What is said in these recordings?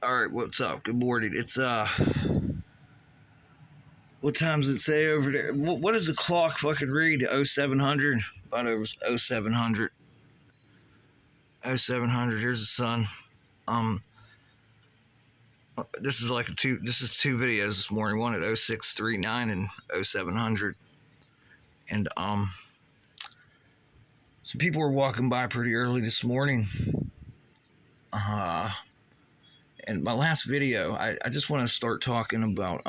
Alright, what's up? Good morning. It's, what time does it say over there? What does the clock fucking read? 0700? About over 0700. 0700, here's the sun. This is two videos this morning. One at 0639 and 0700. And, some people were walking by pretty early this morning. And my last video, I just want to start talking about,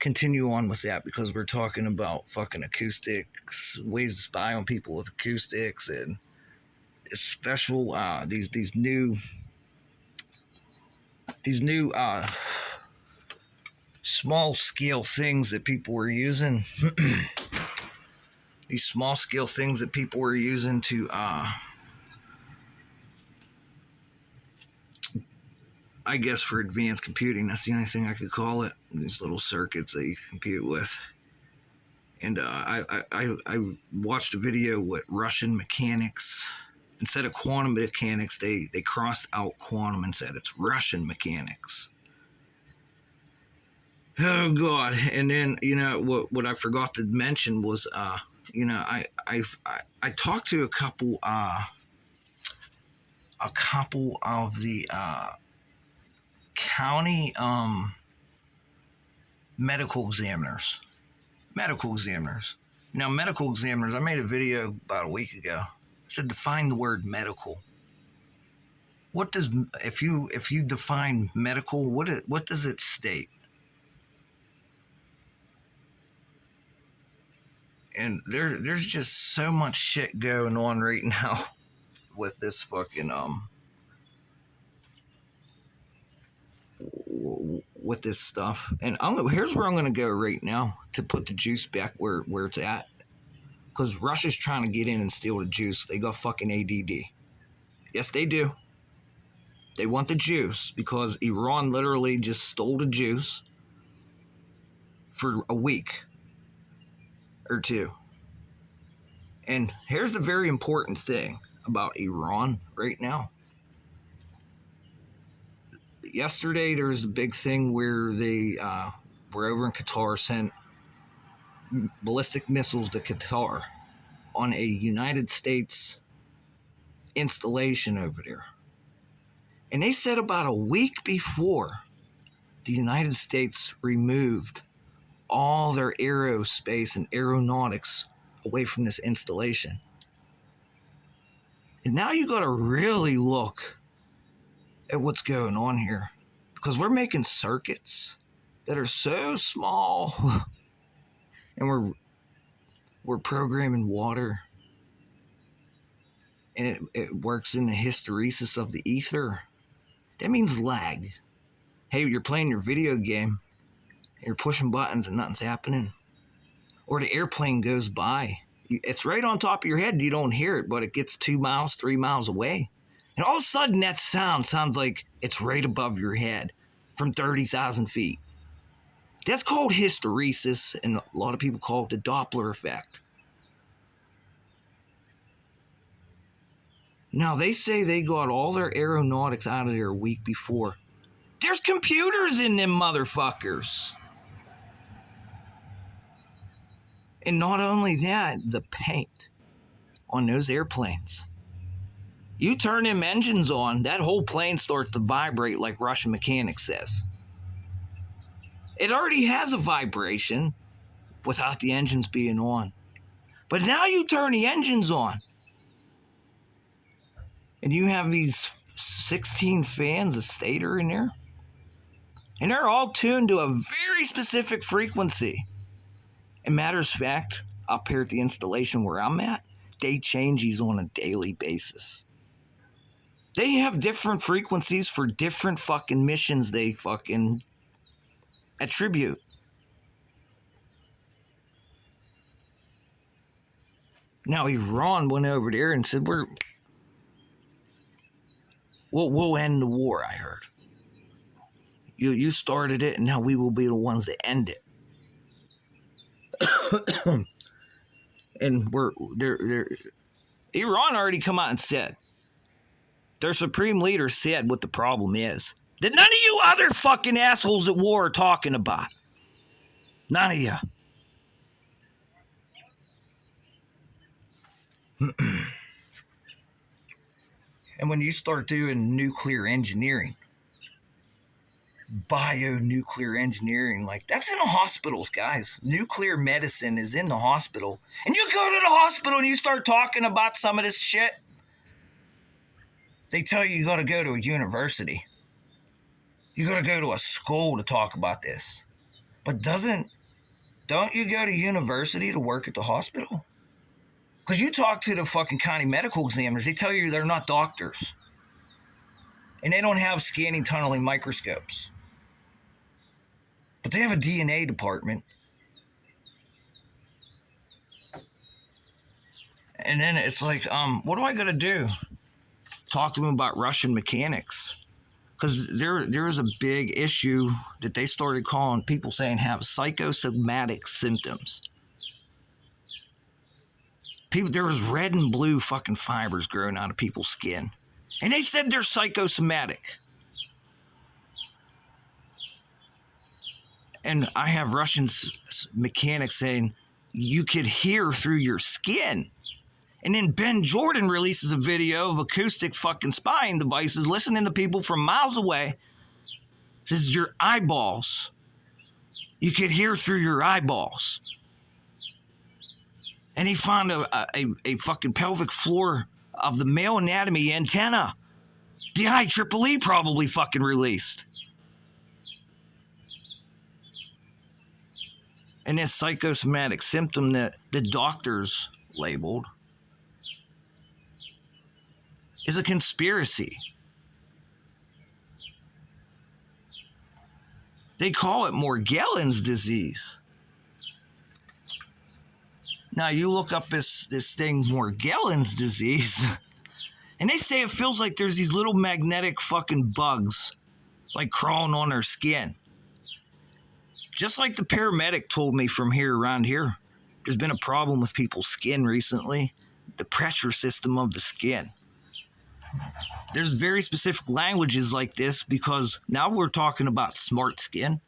continue on with that because we're talking about fucking acoustics, ways to spy on people with acoustics, and special these new small scale things that people were using. These small scale things that people were using to I guess for advanced computing. That's the only thing I could call it. These little circuits that you can compute with. And I watched a video with Russian mechanics. Instead of quantum mechanics, they crossed out quantum and said it's Russian mechanics. Oh God! And then what I forgot to mention was I talked to a couple of the county medical examiners. Now, medical examiners, I made a video about a week ago. I said define the word medical. If you define medical, what does it state? And there's just so much shit going on right now with this fucking with this stuff. And here's where I'm going to go right now to put the juice back where it's at. Because Russia's trying to get in and steal the juice. They got fucking ADD. Yes, they do. They want the juice because Iran literally just stole the juice for a week or two. And here's the very important thing about Iran right now. Yesterday, there was a big thing where they were over in Qatar, sent ballistic missiles to Qatar on a United States installation over there. And they said about a week before, the United States removed all their aerospace and aeronautics away from this installation. And now you got to really look at what's going on here, because we're making circuits that are so small and we're programming water, and it works in the hysteresis of the ether. That means lag. Hey, you're playing your video game, you're pushing buttons and nothing's happening. Or the airplane goes by. It's right on top of your head. You don't hear it, but it gets 2 miles, 3 miles away. And all of a sudden, that sounds like it's right above your head from 30,000 feet. That's called hysteresis, and a lot of people call it the Doppler effect. Now, they say they got all their aeronautics out of there a week before. There's computers in them motherfuckers. And not only that, the paint on those airplanes. You turn them engines on, that whole plane starts to vibrate like Russian mechanics says. It already has a vibration without the engines being on. But now you turn the engines on, and you have these 16 fans of stator in there, and they're all tuned to a very specific frequency. And matters of fact, up here at the installation where I'm at, they change these on a daily basis. They have different frequencies for different fucking missions they fucking attribute. Now, Iran went over there and said, we'll end the war, I heard. You started it, and now we will be the ones that end it. And Iran already come out and said Their supreme leader said what the problem is. That none of you other fucking assholes at war are talking about. None of you. And when you start doing nuclear engineering, bionuclear engineering, like that's in the hospitals, guys. Nuclear medicine is in the hospital. And you go to the hospital and you start talking about some of this shit. They tell you got to go to a university. You got to go to a school to talk about this. But don't you go to university to work at the hospital? Because you talk to the fucking county medical examiners, they tell you they're not doctors. And they don't have scanning tunneling microscopes. But they have a DNA department. And then it's like, what do I got to do? Talk to them about Russian mechanics. Because there is a big issue that they started calling people saying have psychosomatic symptoms. There was red and blue fucking fibers growing out of people's skin. And they said they're psychosomatic. And I have Russian mechanics saying you could hear through your skin. And then Ben Jordan releases a video of acoustic fucking spying devices listening to people from miles away. Says your eyeballs. You could hear through your eyeballs. And he found a fucking pelvic floor of the male anatomy antenna. The IEEE probably fucking released. And this psychosomatic symptom that the doctors labeled is a conspiracy. They call it Morgellons disease. Now, you look up this thing, Morgellons disease, and they say it feels like there's these little magnetic fucking bugs, like crawling on their skin. Just like the paramedic told me from around here, there's been a problem with people's skin recently, the pressure system of the skin. There's very specific languages like this because now we're talking about smart skin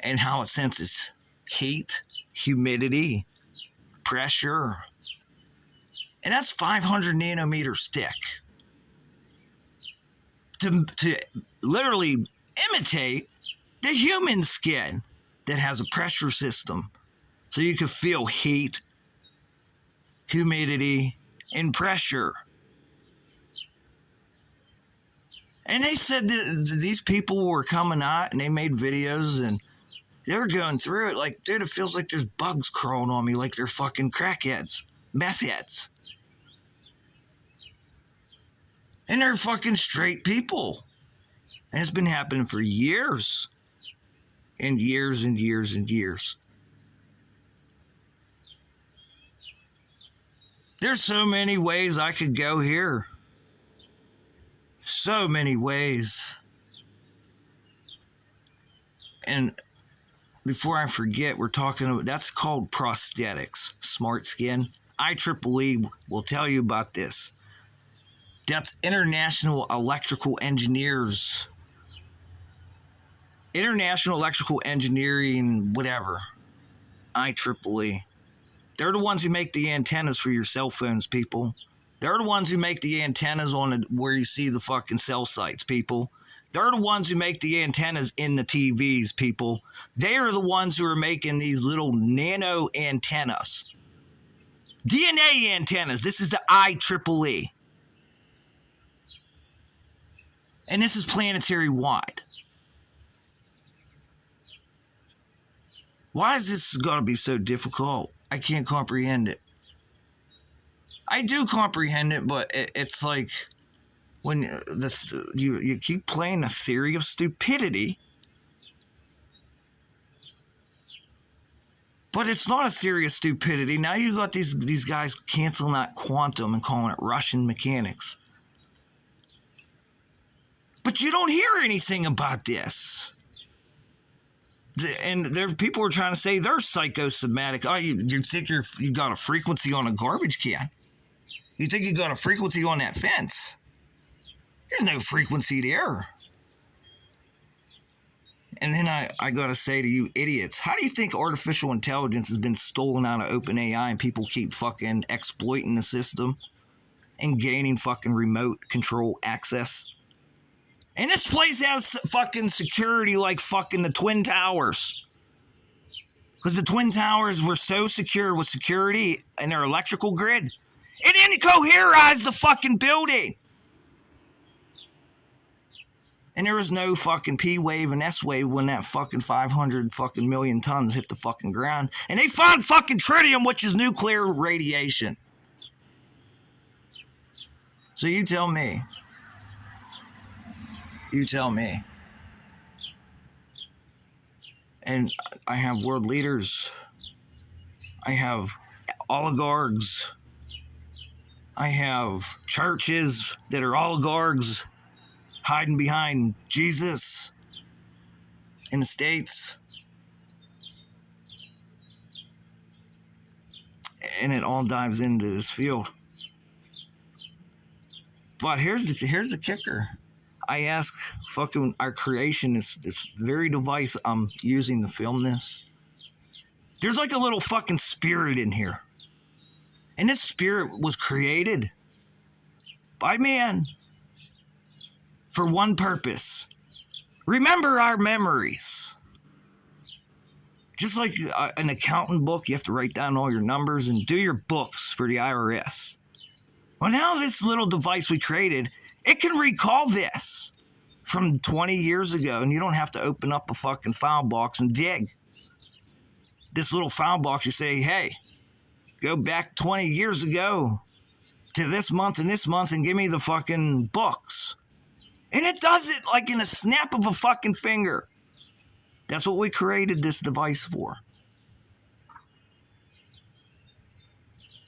and how it senses heat, humidity, pressure, and that's 500 nanometers thick. To literally imitate the human skin that has a pressure system so you can feel heat, humidity, and pressure. And they said that these people were coming out and they made videos and they were going through it like, dude, it feels like there's bugs crawling on me like they're fucking crackheads, meth heads. And they're fucking straight people. And it's been happening for years. And years and years and years. There's so many ways I could go here. So many ways. And before I forget, we're talking about, that's called prosthetics, smart skin. IEEE will tell you about this. That's International Electrical Engineers. International Electrical Engineering, whatever. IEEE. They're the ones who make the antennas for your cell phones, people. They're the ones who make the antennas where you see the fucking cell sites, people. They're the ones who make the antennas in the TVs, people. They are the ones who are making these little nano antennas. DNA antennas. This is the IEEE. And this is planetary wide. Why is this got to be so difficult? I can't comprehend it. I do comprehend it, but it's like when you keep playing a theory of stupidity, but it's not a theory of stupidity. Now you got these guys canceling out quantum and calling it Russian mechanics. But you don't hear anything about this. And there people are trying to say they're psychosomatic. Oh, you think you got a frequency on a garbage can? You think you got a frequency on that fence? There's no frequency there. And then I gotta say to you idiots, how do you think artificial intelligence has been stolen out of OpenAI and people keep fucking exploiting the system and gaining fucking remote control access? And this place has fucking security like fucking the Twin Towers. Because the Twin Towers were so secure with security and their electrical grid, it didn't coherize the fucking building. And there was no fucking P wave and S wave when that fucking 500 fucking million tons hit the fucking ground. And they found fucking tritium, which is nuclear radiation. So you tell me. You tell me. And I have world leaders. I have oligarchs. I have churches that are oligarchs hiding behind Jesus in the States. And it all dives into this field. But here's the kicker. I ask fucking our creation, this very device I'm using to film this. There's like a little fucking spirit in here. And this spirit was created by man for one purpose. Remember our memories. Just like an accountant book, you have to write down all your numbers and do your books for the IRS. Well, now this little device we created, it can recall this from 20 years ago, and you don't have to open up a fucking file box and dig. This little file box, you say, hey, go back 20 years ago to this month and give me the fucking books. And it does it like in a snap of a fucking finger. That's what we created this device for.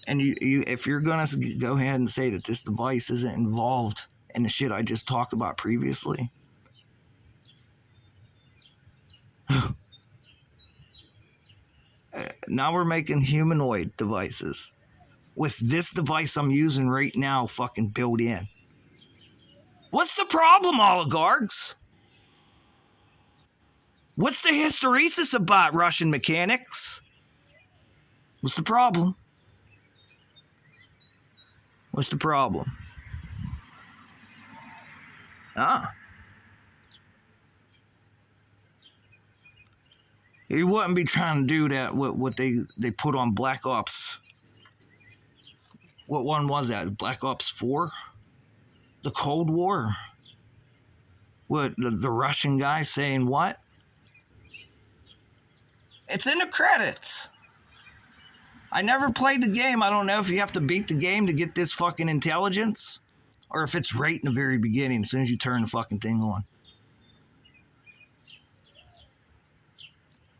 And you if you're going to go ahead and say that this device isn't involved in the shit I just talked about previously, now we're making humanoid devices with this device I'm using right now fucking built in. What's the problem, oligarchs? What's the hysteresis about, Russian mechanics? What's the problem? What's the problem? You wouldn't be trying to do that, what they put on Black Ops. What one was that? Black Ops 4? The Cold War? What, the Russian guy saying what? It's in the credits. I never played the game. I don't know if you have to beat the game to get this fucking intelligence, or if it's right in the very beginning as soon as you turn the fucking thing on.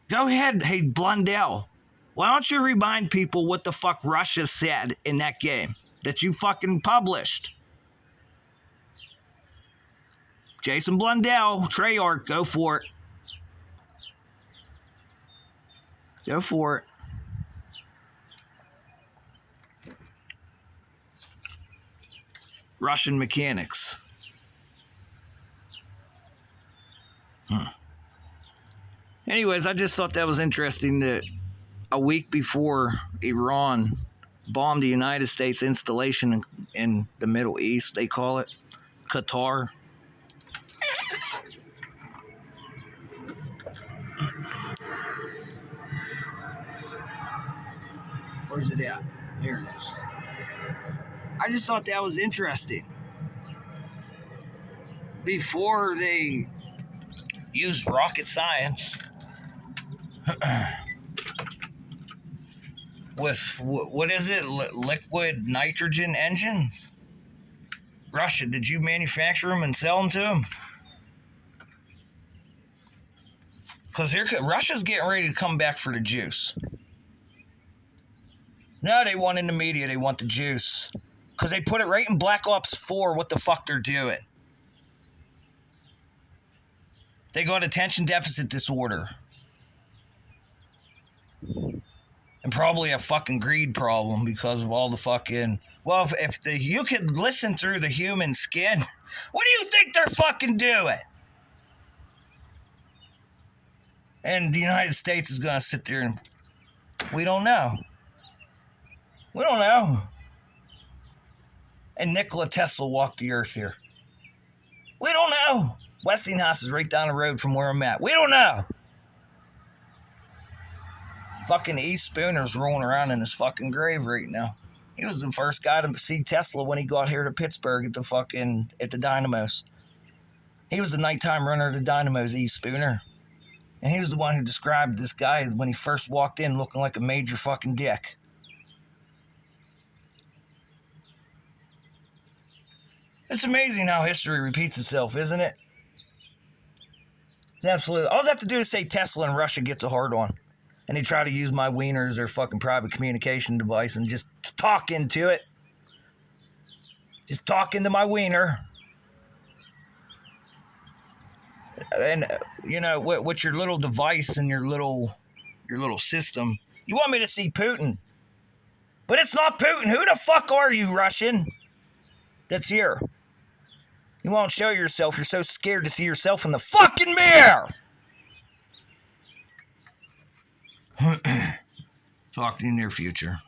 Go ahead, hey Blundell. Why don't you remind people what the fuck Russia said in that game that you fucking published? Jason Blundell, Treyarch, go for it. Go for it. Russian mechanics. Anyways, I just thought that was interesting that a week before Iran bombed the United States installation in the Middle East, they call it, Qatar. Where's it at? Here it is. I just thought that was interesting. Before they used rocket science with, what is it, liquid nitrogen engines? Russia, did you manufacture them and sell them to them? Because Russia's getting ready to come back for the juice. No, they want in the media, they want the juice. Because they put it right in Black Ops 4 what the fuck they're doing. They got attention deficit disorder. And probably a fucking greed problem because of all the fucking, Well, if you could listen through the human skin, what do you think they're fucking doing? And the United States is going to sit there and we don't know. We don't know. And Nikola Tesla walked the earth here. We don't know. Westinghouse is right down the road from where I'm at. We don't know. Fucking E. Spooner's rolling around in his fucking grave right now. He was the first guy to see Tesla when he got here to Pittsburgh at the Dynamos. He was the nighttime runner of the Dynamos, E. Spooner. And he was the one who described this guy when he first walked in looking like a major fucking dick. It's amazing how history repeats itself, isn't it? It's absolutely. All I have to do is say Tesla and Russia gets a hard on. And they try to use my wiener as their fucking private communication device and just talk into it. Just talk into my wiener. And, you know, with your little device and your little system, you want me to see Putin. But it's not Putin. Who the fuck are you, Russian? That's here. You won't show yourself. You're so scared to see yourself in the fucking mirror. Talk to you in the near future.